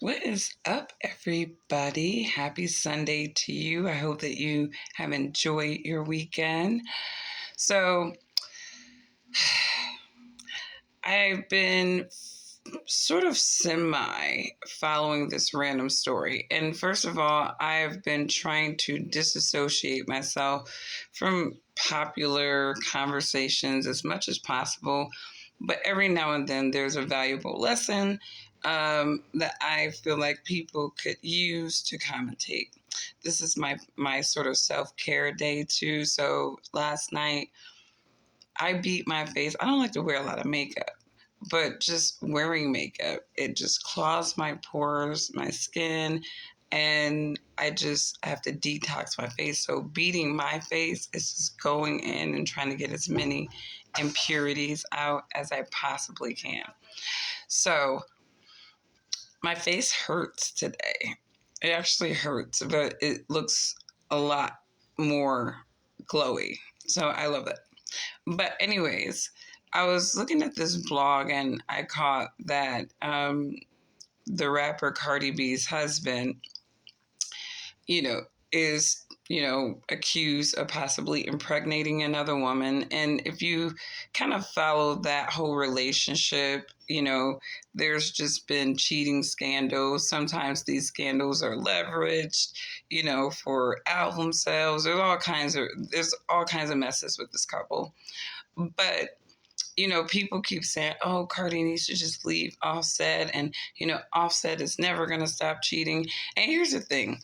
What is up, everybody? Happy Sunday to you. I hope that you have enjoyed your weekend. So, I've been sort of semi following this random story. And first of all, I've been trying to disassociate myself from popular conversations as much as possible. But every now and then, there's a valuable lesson that I feel like people could use to commentate. This is my sort of self-care day too. So last night I beat my face. I don't like to wear a lot of makeup, but just wearing makeup, it just clogs my pores, my skin, and I have to detox my face. So beating my face is just going in and trying to get as many impurities out as I possibly can. So my face hurts today. It actually hurts, but it looks a lot more glowy. So I love it. But anyways, I was looking at this blog and I caught that the rapper Cardi B's husband, you know, is, accused of possibly impregnating another woman. And if you kind of follow that whole relationship, there's just been cheating scandals. Sometimes these scandals are leveraged, for album sales. There's all kinds of messes with this couple. But people keep saying, oh, Cardi needs to just leave Offset. And, Offset is never going to stop cheating. And here's the thing,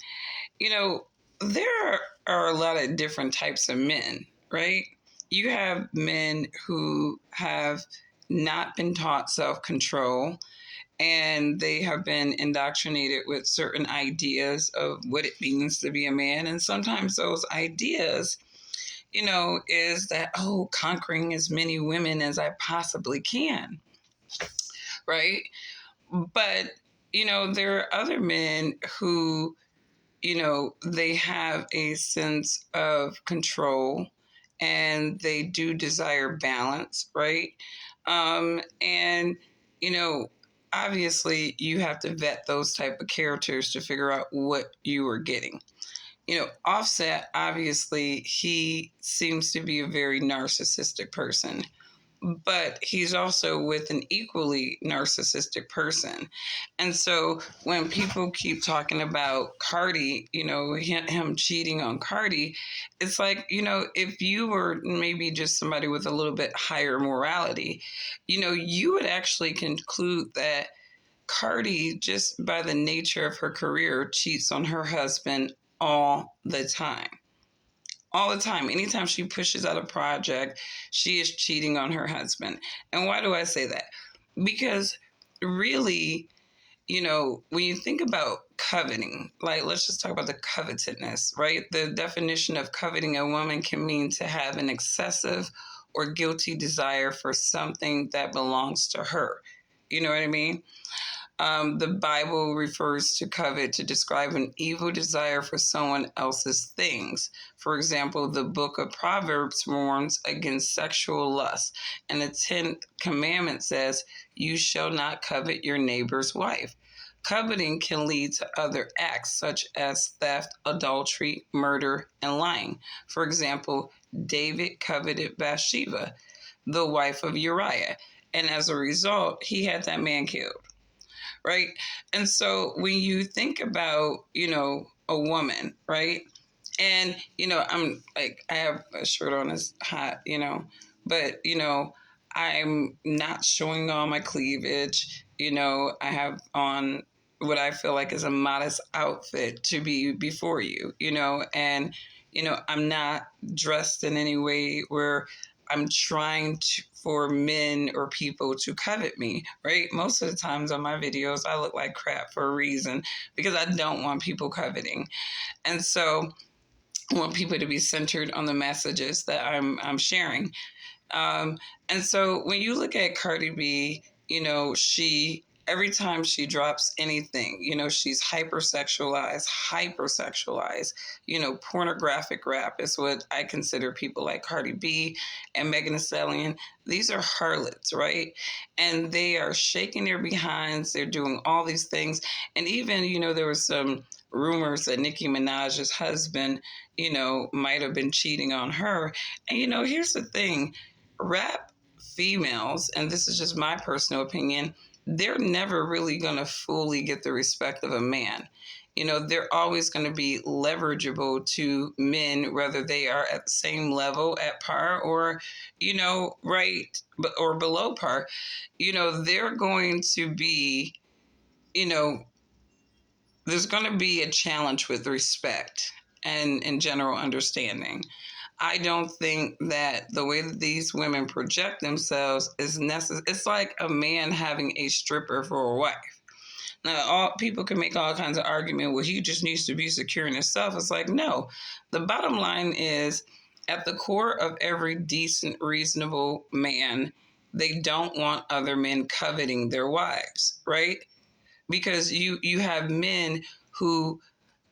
there are a lot of different types of men, right? You have men who have not been taught self control and they have been indoctrinated with certain ideas of what it means to be a man. And sometimes those ideas, is that, oh, conquering as many women as I possibly can, right? But, there are other men who, they have a sense of control and they do desire balance, right? And, obviously you have to vet those type of characters to figure out what you are getting. Offset, obviously, he seems to be a very narcissistic person, but he's also with an equally narcissistic person. And so when people keep talking about Cardi, him cheating on Cardi, it's like, if you were maybe just somebody with a little bit higher morality, you would actually conclude that Cardi, just by the nature of her career, cheats on her husband all the time. All the time. Anytime she pushes out a project, she is cheating on her husband. And why do I say that? Because really, when you think about coveting, like let's just talk about the covetousness, right? The definition of coveting a woman can mean to have an excessive or guilty desire for something that belongs to her. You know what I mean? The Bible refers to covet to describe an evil desire for someone else's things. For example, the book of Proverbs warns against sexual lust, and the 10th commandment says, you shall not covet your neighbor's wife. Coveting can lead to other acts such as theft, adultery, murder, and lying. For example, David coveted Bathsheba, the wife of Uriah, and as a result, he had that man killed. Right. And so when you think about, a woman, right? And, I'm like, I have a shirt on that's hot, but, I'm not showing all my cleavage. I have on what I feel like is a modest outfit to be before you, and, I'm not dressed in any way where I'm trying for men or people to covet me, right? Most of the times on my videos, I look like crap for a reason because I don't want people coveting. And so I want people to be centered on the messages that I'm sharing. And so when you look at Cardi B, she every time she drops anything, she's hypersexualized, pornographic rap is what I consider people like Cardi B and Megan Thee Stallion. These are harlots, right? And they are shaking their behinds. They're doing all these things. And even, there was some rumors that Nicki Minaj's husband, might have been cheating on her. And, here's the thing, rap females, and this is just my personal opinion, they're never really going to fully get the respect of a man. They're always going to be leverageable to men, whether they are at the same level, at par, or, right, or below par. They're going to be, there's going to be a challenge with respect and in general understanding. I don't think that the way that these women project themselves is necessary. It's like a man having a stripper for a wife. Now, all people can make all kinds of argument. Well, he just needs to be secure in himself. It's like, no. The bottom line is, at the core of every decent, reasonable man, they don't want other men coveting their wives, right? Because you have men who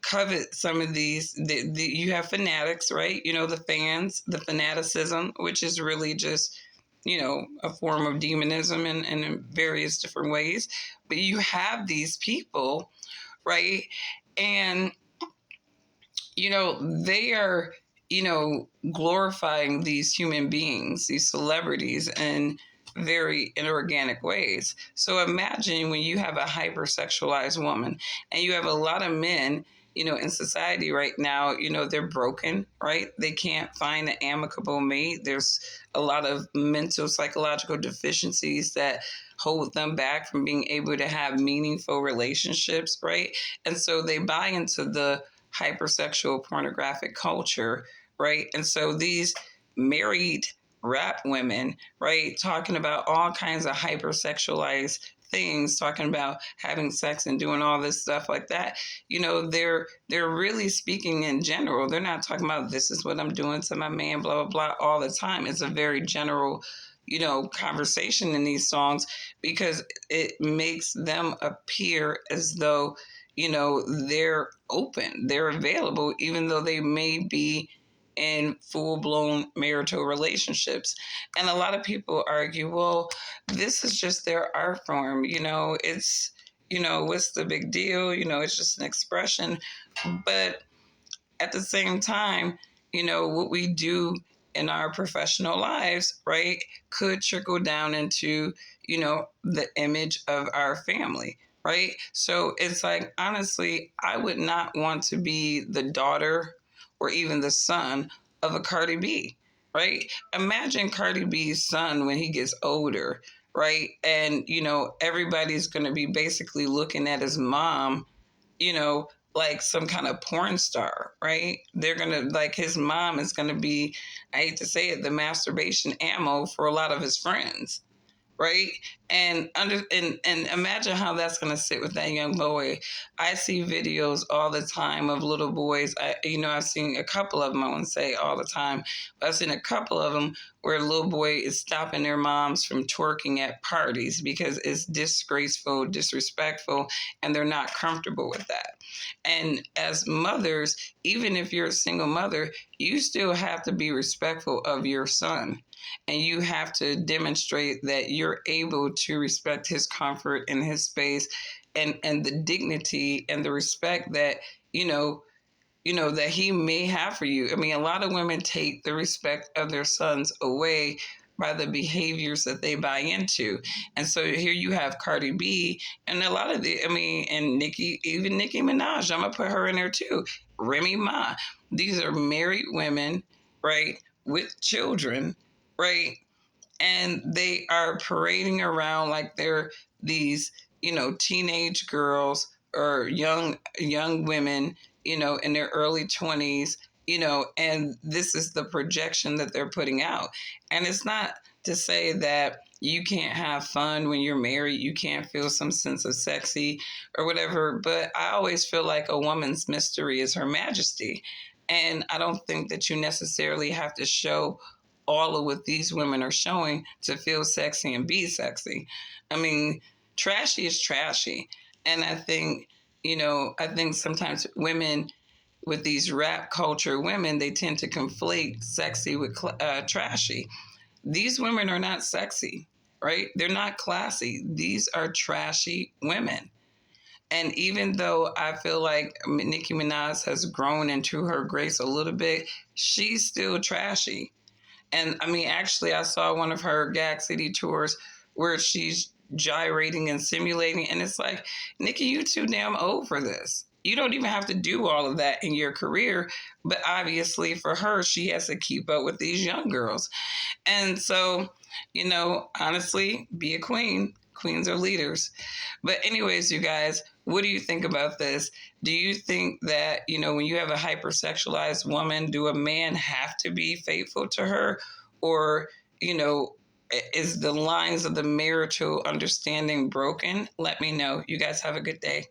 covet some of these. You have fanatics, right? The fans, the fanaticism, which is really just a form of demonism in various different ways. But you have these people, right? And they are glorifying these human beings, these celebrities, and very inorganic ways. So imagine when you have a hypersexualized woman and you have a lot of men, in society right now, they're broken, right? They can't find an amicable mate. There's a lot of mental, psychological deficiencies that hold them back from being able to have meaningful relationships, right? And so they buy into the hypersexual pornographic culture, right? And so these married rap women, right, talking about all kinds of hypersexualized things, talking about having sex and doing all this stuff like that, they're really speaking in general. They're not talking about this is what I'm doing to my man, blah, blah, blah, all the time. It's a very general, conversation in these songs because it makes them appear as though, they're open, they're available, even though they may be in full-blown marital relationships. And a lot of people argue, well, this is just their art form, it's, what's the big deal? It's just an expression. But at the same time, what we do in our professional lives, right, could trickle down into, the image of our family, right? So it's like, honestly, I would not want to be the daughter or even the son of a Cardi B, right? Imagine Cardi B's son when he gets older, right? And, everybody's going to be basically looking at his mom, like some kind of porn star, right? They're going to, like, his mom is going to be, I hate to say it, the masturbation ammo for a lot of his friends, right? And imagine how that's going to sit with that young boy. I see videos all the time of little boys. I've seen a couple of them. I wouldn't say all the time, but I've seen a couple of them where a little boy is stopping their moms from twerking at parties because it's disgraceful, disrespectful, and they're not comfortable with that. And as mothers, even if you're a single mother, you still have to be respectful of your son. And you have to demonstrate that you're able to respect his comfort and his space and the dignity and the respect that, that he may have for you. I mean, a lot of women take the respect of their sons away by the behaviors that they buy into. And so here you have Cardi B and a lot of and Nicki Minaj, I'm going to put her in there too. Remy Ma. These are married women, right, with children, right? And they are parading around like they're these, teenage girls or young women, in their early 20s, and this is the projection that they're putting out. And it's not to say that you can't have fun when you're married, you can't feel some sense of sexy or whatever, but I always feel like a woman's mystery is her majesty. And I don't think that you necessarily have to show all of what these women are showing to feel sexy and be sexy. I mean, trashy is trashy. And I think sometimes women with these rap culture women, they tend to conflate sexy with trashy. These women are not sexy, right? They're not classy. These are trashy women. And even though I feel like Nicki Minaj has grown into her grace a little bit, she's still trashy. And I mean, actually, I saw one of her Gag City tours where she's gyrating and simulating, and it's like, Nicki, you too damn old for this. You don't even have to do all of that in your career, but obviously for her, she has to keep up with these young girls. And so, honestly, be a queen. Queens are leaders. But, anyways, you guys, what do you think about this? Do you think that, when you have a hypersexualized woman, do a man have to be faithful to her? Or, is the lines of the marital understanding broken? Let me know. You guys have a good day.